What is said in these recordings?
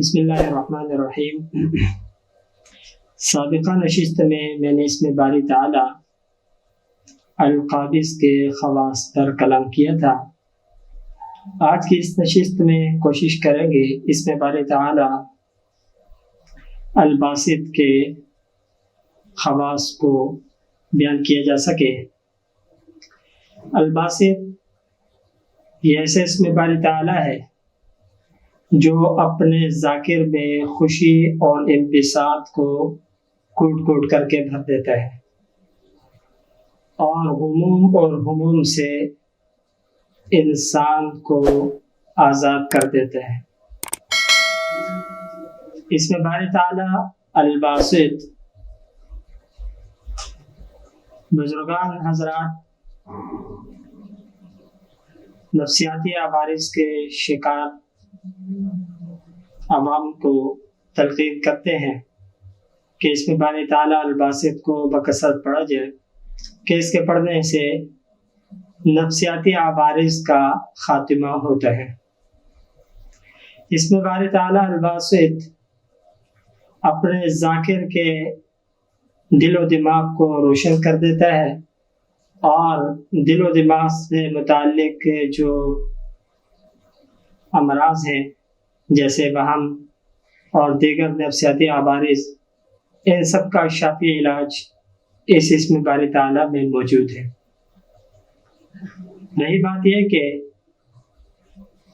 بسم اللہ الرحمن الرحیم۔ سابقہ نشست میں نے اس میں باری تعالی القابض کے خواص پر کلام کیا تھا۔ آج کی اس نشست میں کوشش کریں گے اس میں باری تعالی الباسط کے خواص کو بیان کیا جا سکے۔ الباسط یہ ایسے اس میں باری تعالی ہے جو اپنے ذاکر میں خوشی اور انبساط کو کوٹ کوٹ کر کے بھر دیتا ہے اور غموم سے انسان کو آزاد کر دیتا ہے۔ اس میں باری تعالی الباسط بزرگان حضرات نفسیاتی عوارض کے شکار عوام کو تلقین کرتے ہیں کہ اس میں باری تعالی الباسط کو بکثرت پڑھا جائے کہ اس کے پڑھنے سے نفسیاتی عوارض کا خاتمہ ہوتا ہے۔ اس میں باری تعالی الباسط اپنے ذاکر کے دل و دماغ کو روشن کر دیتا ہے اور دل و دماغ سے متعلق جو امراض ہیں جیسے وہم اور دیگر نفسیاتی عوارض، ان سب کا شافی علاج اس اسم باری تعالی میں موجود ہے۔ رہی بات یہ کہ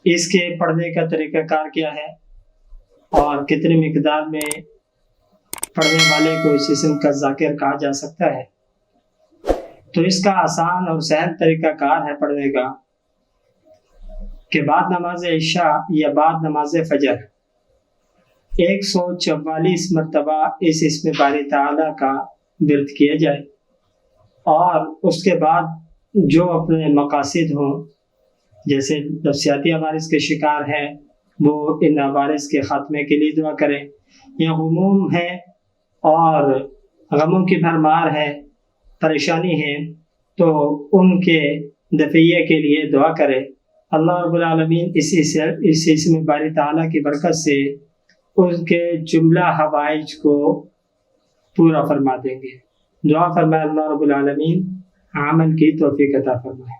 اس کے پڑھنے کا طریقہ کار کیا ہے اور کتنی مقدار میں پڑھنے والے کو اس اسم کا ذاکر کہا جا سکتا ہے، تو اس کا آسان اور سہل طریقہ کار ہے پڑھنے کا کہ بعد نماز عشاء یا بعد نماز فجر 144 مرتبہ اس اسم باری تعالی کا ورد کیا جائے اور اس کے بعد جو اپنے مقاصد ہوں، جیسے نفسیاتی عوارض کے شکار ہیں وہ ان عوارض کے خاتمے کے لیے دعا کریں، یا غموم ہے اور غموں کی بھرمار ہے، پریشانی ہے، تو ان کے دفعیے کے لیے دعا کرے۔ اللہ رب العالمین اس اسم باری تعالیٰ کی برکت سے ان کے جملہ حوائج کو پورا فرما دیں گے۔ دعا فرمائے اللہ رب العالمین عمل کی توفیق عطا فرمائے۔